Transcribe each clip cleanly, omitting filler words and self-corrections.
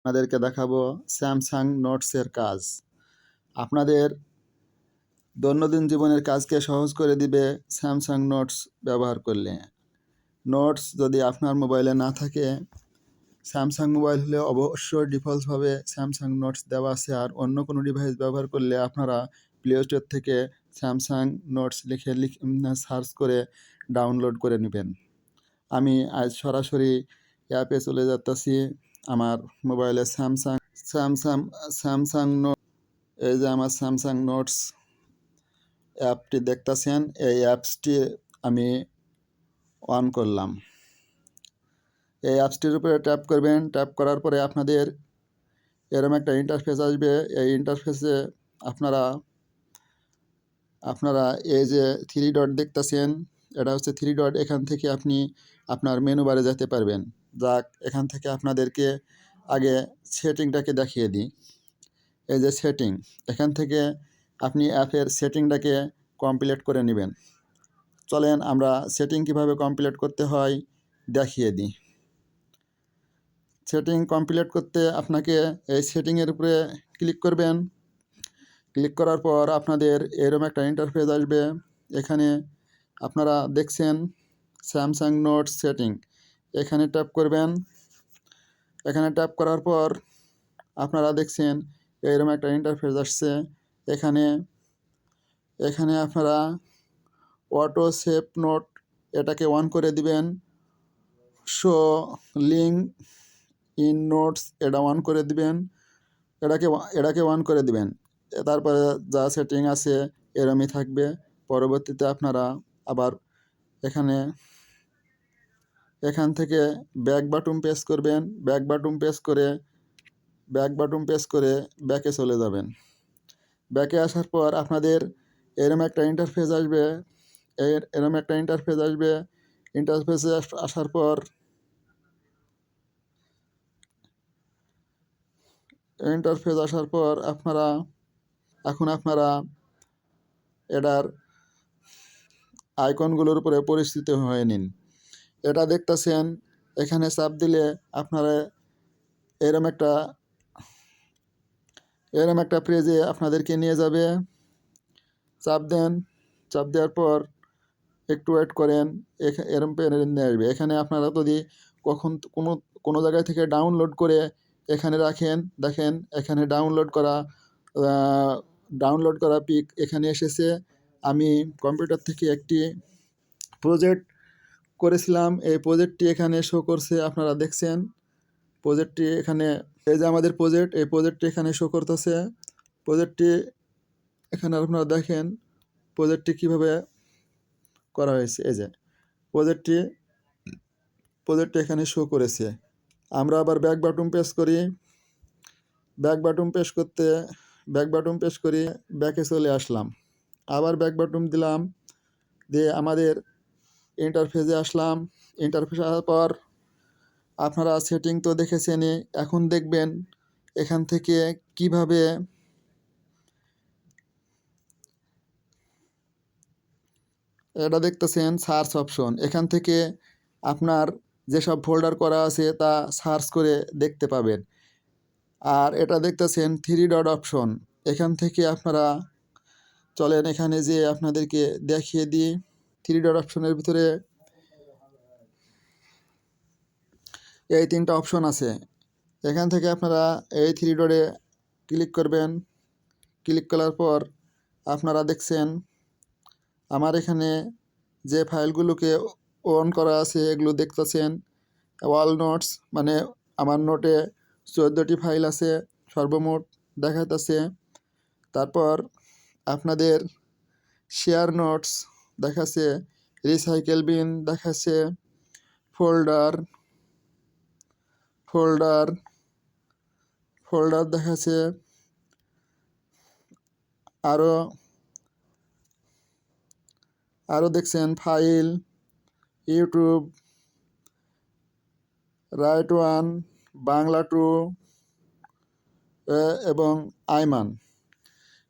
আপনাদেরকে দেখাবো স্যামসাং নোটসের কাজ। আপনাদের দৈনন্দিন জীবনের কাজকে সহজ করে দিবে স্যামসাং নোটস ব্যবহার করলে। নোটস যদি আপনার মোবাইলে না থাকে, স্যামসাং মোবাইল হলে অবশ্যই ডিফল্টভাবে স্যামসাং নোটস দেওয়া আছে। আর অন্য কোনো ডিভাইস ব্যবহার করলে আপনারা প্লে স্টোর থেকে স্যামসাং নোটস লিখে সার্চ করে ডাউনলোড করে নেবেন। আমি আজ সরাসরি অ্যাপে চলে যাচ্ছি। আমার মোবাইলে স্যামসাং স্যামসাং নোট, এই যে আমার স্যামসাং নোটস অ্যাপটি দেখতেছেন, এই অ্যাপসটি আমি অন করলাম। এই অ্যাপসটির উপরে ট্যাপ করবেন। ট্যাপ করার পরে আপনাদের এরকম একটা ইন্টারফেস আসবে। এই ইন্টারফেসে আপনারা আপনারা এই যে থ্রি ডট দেখতেছেন, এটা হচ্ছে থ্রি ডট। এখান থেকে আপনি আপনার মেনু বারে যেতে পারবেন। যাক, এখান থেকে আপনাদেরকে আগে সেটিংটাকে দেখিয়ে দিই। এই যে সেটিং, এখান থেকে আপনি অ্যাপের সেটিংটাকে কমপ্লিট করে নেবেন। চলেন আমরা সেটিং কিভাবে কমপ্লিট করতে হয় দেখিয়ে দিই। সেটিং কমপ্লিট করতে আপনাকে এই সেটিংয়ের উপরে ক্লিক করবেন। ক্লিক করার পর আপনাদের এরকম একটা ইন্টারফেস আসবে। এখানে আপনারা দেখছেন স্যামসাং নোট সেটিং, এখানে ট্যাপ করবেন। এখানে ট্যাপ করার পর আপনারা দেখছেন এরকম একটা ইন্টারফেস আসছে। এখানে এখানে আপনারা অটো সেভ নোট এটাকে অন করে দিবেন। শো লিঙ্ক ইন নোটস এটা অন করে দিবেন। এটাকে অন করে দিবেন। তারপরে যা সেটিং আছে এরমই থাকবে। পরবর্তীতে আপনারা আবার এখান থেকে ব্যাক বাটন প্রেস করবেন। ব্যাক বাটন প্রেস করে ব্যাকে চলে যাবেন। ব্যাকে আসার পর আপনাদের এরম একটা ইন্টারফেস আসবে। ইন্টারফেসে আসার পর আপনারা এটার আইকনগুলোর উপরে পরিচিত হয়ে নিন। এটা দেখতেছেন, এখানে চাপ দিলে আপনারা এরম একটা পেজে আপনাদেরকে নিয়ে যাবে। চাপ দেন। চাপ দেওয়ার পর একটু ওয়েট করেন, এরম পেজে নিয়ে আসবে। এখানে আপনারা যদি কখন কোনো জায়গায় থেকে ডাউনলোড করে এখানে রাখেন, দেখেন এখানে ডাউনলোড করা পিক এখানে এসেছে। আমি কম্পিউটার থেকে একটি প্রজেক্ট করেছিলাম, এই প্রজেক্টটি এখানে শো করছে। আপনারা দেখছেন প্রজেক্টটি এখানে, এই যে আমাদের প্রজেক্ট, এই প্রজেক্টটি এখানে শো করতেছে। প্রজেক্টটি এখানে আপনারা দেখেন প্রজেক্টটি কিভাবে করা হয়েছে। এই যে প্রজেক্টটি এখানে শো করেছে। আমরা আবার ব্যাক বাটন প্রেস করি। ব্যাক বাটন প্রেস করি ব্যাকে চলে আসলাম। আবার ব্যাক বাটন দিলাম, দিয়ে আমাদের ইন্টারফেসে আসলাম। ইন্টারফেসে আসার পর আপনারা সেটিং তো দেখেছেনই, এখন দেখবেন এখান থেকে কিভাবে এটা দেখতেছেন সার্চ অপশন। এখান থেকে আপনার যেসব ফোল্ডার করা আছে তা সার্চ করে দেখতে পাবেন। আর এটা দেখতেছেন থ্রি ডট অপশন, এখান থেকে আপনারা চলেন এখানে যে আপনাদেরকে দেখিয়ে দিই। থ্রি ডট অপশনের ভিতরে এই তিনটা অপশন আছে। এখান থেকে আপনারা এই থ্রি ডটে ক্লিক করবেন। ক্লিক করার পর আপনারা দেখছেন আমার এখানে যে ফাইলগুলোকে অন করা আছে এগুলো দেখতেছেন। ওয়াল নোটস, মানে আমার নোটে 14টি ফাইল আছে সর্বমোট দেখাতেছে। তারপর আপনাদের শেয়ার নোটস দেখাচ্ছে, রিসাইকেল বিন দেখাচ্ছে, ফোল্ডার দেখাচ্ছে, আরও দেখছেন file, YouTube, right one, Bangla two এবং আইমান।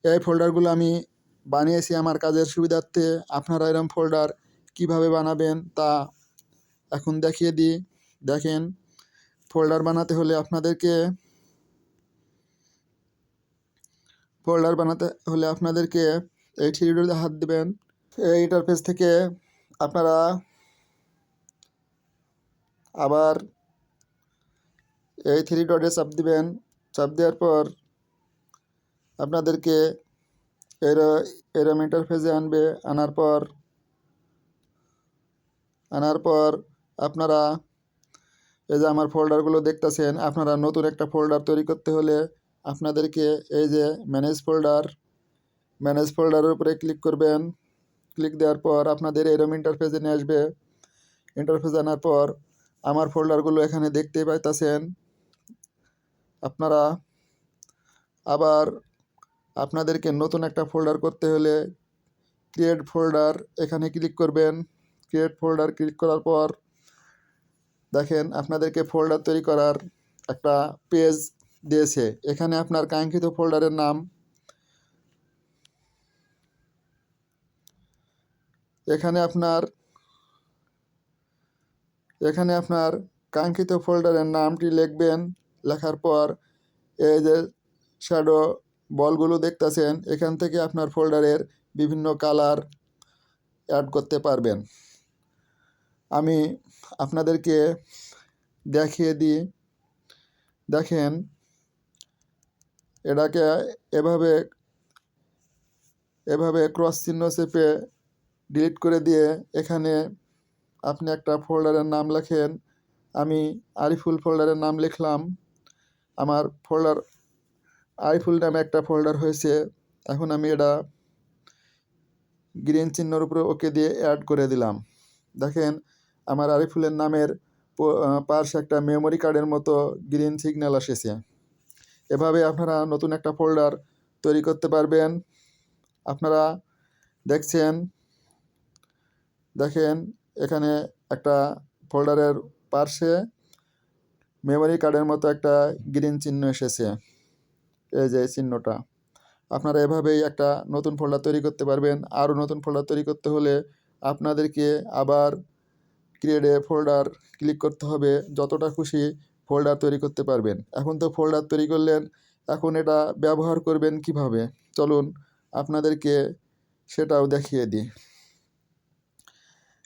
এই ফোল্ডারগুলো আমি বানিয়েছি আমার কাজের সুবিধার্থে। আপনারা এরকম ফোল্ডার কিভাবে বানাবেন তা এখন দেখিয়ে দিই। দেখেন, ফোল্ডার বানাতে হলে আপনাদেরকে ফোল্ডার বানাতে হলে আপনাদেরকে এই থ্রি ডটে হাত দিবেন। এই ইন্টারফেস থেকে আপনারা আবার এই থ্রি ডটে চাপ দিবেন। চাপ দেওয়ার পর আপনাদেরকে এরম ইন্টারফেসে আনবে। আনার পর আপনারা এই যে আমার ফোল্ডারগুলো দেখতেছেন, আপনারা নতুন একটা ফোল্ডার তৈরি করতে হলে আপনাদেরকে এই যে ম্যানেজ ফোল্ডারের উপরে ক্লিক করবেন। ক্লিক দেওয়ার পর আপনাদের এরম ইন্টারফেসে নিয়ে আসবে। ইন্টারফেসে আনার পর আমার ফোল্ডারগুলো এখানে দেখতেই পাইতেছেন। আপনারা আবার আপনাদেরকে নতুন একটা ফোল্ডার করতে হলে ক্রিয়েট ফোল্ডার এখানে ক্লিক করবেন। ক্রিয়েট ফোল্ডার ক্লিক করার পর দেখেন আপনাদেরকে ফোল্ডার তৈরি করার একটা পেজ দিয়েছে। এখানে আপনার কাঙ্ক্ষিত ফোল্ডারের নাম এখানে আপনার কাঙ্ক্ষিত ফোল্ডারের নামটি লিখবেন। লেখার পর এই যে শ্যাডো বলগুলো দেখতেছেন, এখান থেকে আপনার ফোল্ডারের বিভিন্ন কালার অ্যাড করতে পারবেন। আমি আপনাদেরকে দেখিয়ে দিই। দেখেন এটাকে এভাবে ক্রস চিহ্ন চেপে ডিলিট করে দিয়ে এখানে আপনি একটা ফোল্ডারের নাম লেখেন। আমি আরিফুল ফোল্ডারের নাম লিখলাম। আমার ফোল্ডার আরিফুল নামে একটা ফোল্ডার হয়েছে। এখন আমি এটা গ্রিন চিহ্নর উপরে ওকে দিয়ে অ্যাড করে দিলাম। দেখেন আমার আরিফুলের নামের পাশে একটা মেমোরি কার্ডের মতো গ্রিন সিগন্যাল এসেছে। এভাবে আপনারা নতুন একটা ফোল্ডার তৈরি করতে পারবেন। আপনারা দেখেন এখানে একটা ফোল্ডারের পাশে মেমোরি কার্ডের মতো একটা গ্রিন চিহ্ন এসেছে। এই যে চিহ্নটা, আপনারা এভাবেই একটা নতুন ফোল্ডার তৈরি করতে পারবেন। আরও নতুন ফোল্ডার তৈরি করতে হলে আপনাদেরকে আবার ক্রিয়েট এ ফোল্ডার ক্লিক করতে হবে। যতটা খুশি ফোল্ডার তৈরি করতে পারবেন। এখন তো ফোল্ডার তৈরি করলেন, এখন এটা ব্যবহার করবেন কিভাবে চলুন আপনাদেরকে সেটাও দেখিয়ে দিই।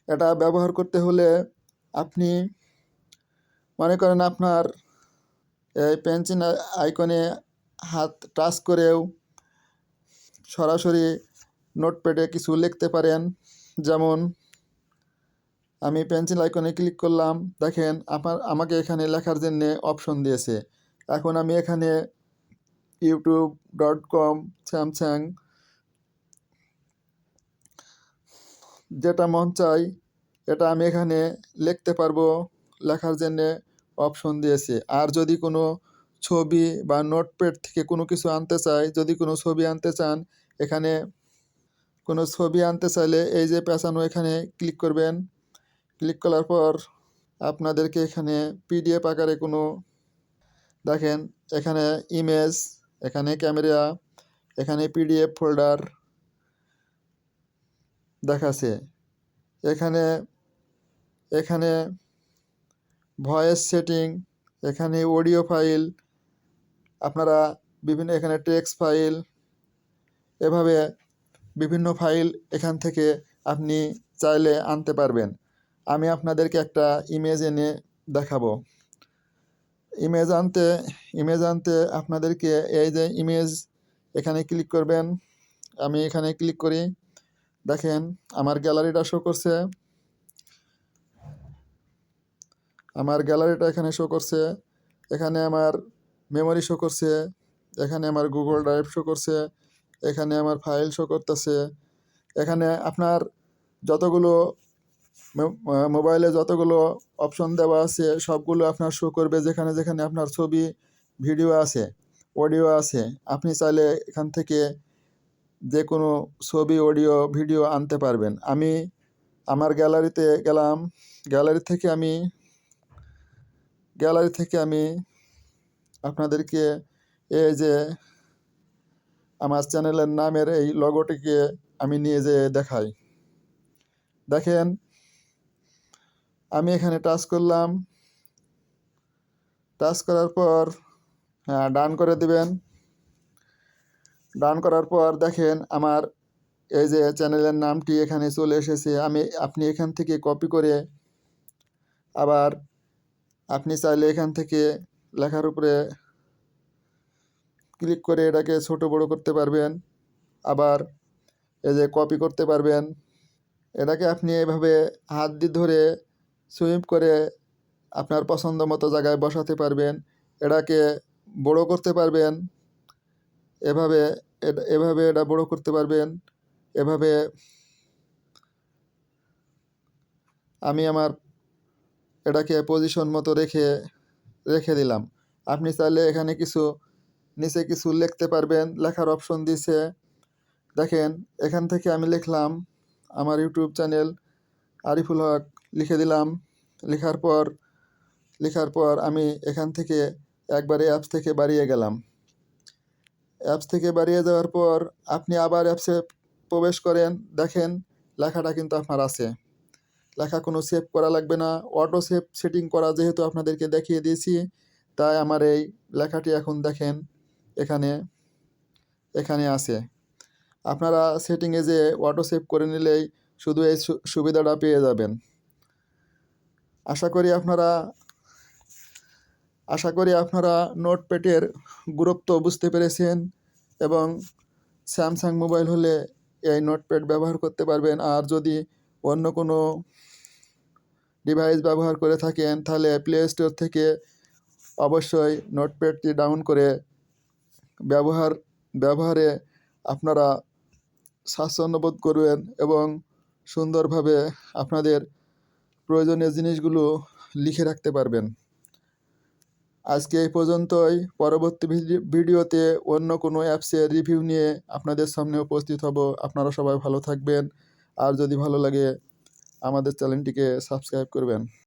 এটা ব্যবহার করতে হলে আপনি মনে করেন আপনার এই পেন্সিল আইকনে হাত টাচ করেও সরাসরি নোটপ্যাডে কিছু লিখতে পারেন। যেমন আমি পেন্সিল আইকনে ক্লিক করলাম, দেখেন আমাকে এখানে লেখার জন্য অপশন দিয়েছে। এখন আমি এখানে youtube.com স্যামসাং যেটা মন চাই এটা আমি এখানে লিখতে পারবো। লেখার জন্য অপশন দিয়েছে। আর যদি কোনো ছবি বা নোটপ্যাড থেকে কোনো কিছু আনতে চাই, যদি কোনো ছবি আনতে চান, এখানে কোনো ছবি আনতে চাইলে এই যে পেঁচানো এখানে ক্লিক করবেন। ক্লিক করার পর আপনাদেরকে এখানে পিডিএফ আকারে কোনো দেখেন এখানে ইমেজ, এখানে ক্যামেরা, এখানে পিডিএফ ফোল্ডার দেখাচ্ছে। এখানে ভয়েস সেটিং, এখানে অডিও ফাইল, আপনারা বিভিন্ন এখানে টেক্সট ফাইল, এভাবে বিভিন্ন ফাইল এখান থেকে আপনি চাইলে আনতে পারবেন। আমি আপনাদেরকে একটা ইমেজ এনে দেখাবো। ইমেজ আনতে আপনাদেরকে এই যে ইমেজ এখানে ক্লিক করবেন। আমি এখানে ক্লিক করি, দেখেন আমার গ্যালারিটা শো করছে। এখানে শো করছে। এখানে আমার মেমোরি শো করছে। এখানে আমার গুগল ড্রাইভ শো করছে। এখানে আমার ফাইল শো করতেছে। এখানে আপনার যতগুলো মোবাইলে যতগুলো অপশন দেওয়া আছে সবগুলো আপনার শো করবে। যেখানে যেখানে আপনার ছবি, ভিডিও আছে, অডিও আছে, আপনি চাইলে এখান থেকে যে কোনো ছবি, অডিও, ভিডিও আনতে পারবেন। আমি আমার গ্যালারিতে গেলাম। গ্যালারি থেকে আমি আপনাদেরকে এই যে আমার চ্যানেলের নামের এই লগোটিকে আমি নিয়ে যেয়ে দেখাই। দেখেন আমি এখানে টাচ করলাম। টাচ করার পর ডান করে দিবেন। ডান করার পর দেখেন আমার এই যে চ্যানেলের নামটি এখানে চলে এসেছে। আপনি এখান থেকে কপি করে আবার আপনি চাইলে এখান থেকে লেখার উপরে ক্লিক করে এটাকে ছোট বড় করতে পারবেন। আবার এই যে কপি করতে পারবেন। এটাকে আপনি এভাবে হাত দিয়ে ধরে সুইপ করে আপনার পছন্দ মতো জায়গায় বসাতে পারবেন। এটাকে বড় করতে পারবেন। এভাবে এভাবে এটা বড় করতে পারবেন। এভাবে আমি আমার এটাকে পজিশন মতো রেখে দিলাম। আপনি চাইলে এখানে নিচে কিছু লিখতে পারবেন। লেখার অপশন দিছে। দেখেন এখান থেকে আমি লিখলাম আমার ইউটিউব চ্যানেল আরিফুল হক লিখে দিলাম। লেখার পর আমি এখান থেকে একবারে অ্যাপস থেকে বাড়িয়ে গেলাম। অ্যাপস থেকে বাড়িয়ে যাওয়ার পর আপনি আবার অ্যাপসে প্রবেশ করেন। দেখেন লেখাটা কিন্তু আপনার আছে। লেখা কোনো সেভ করা লাগবে না। অটো সেভ সেটিং করা যেহেতু আপনাদেরকে দেখিয়ে দিয়েছি, তাই আমার এই লেখাটি এখন দেখেন এখানে আছে। আপনারা সেটিংয়ে যে অটো সেভ করে নিলেই শুধু এই সুবিধাটা পেয়ে যাবেন। আশা করি আপনারা নোটপ্যাডের গুরুত্ব বুঝতে পেরেছেন এবং স্যামসাং মোবাইল হলে এই নোটপ্যাড ব্যবহার করতে পারবেন। আর যদি অন্য কোনো ডিভাইস ব্যবহার করে থাকেন তাহলে প্লে স্টোর থেকে অবশ্যই নোটপ্যাডটি ডাউন করে ব্যবহারে আপনারা স্বাচ্ছন্দ্য বোধ করবেন এবং সুন্দরভাবে আপনাদের প্রয়োজনীয় জিনিসগুলো লিখে রাখতে পারবেন। আজকে এই পর্যন্তই। পরবর্তী ভিডিওতে অন্য কোনো অ্যাপসের রিভিউ নিয়ে আপনাদের সামনে উপস্থিত হব। আপনারা সবাই ভালো থাকবেন। আর যদি ভালো লাগে আমাদের চ্যানেলটিকে সাবস্ক্রাইব করবেন।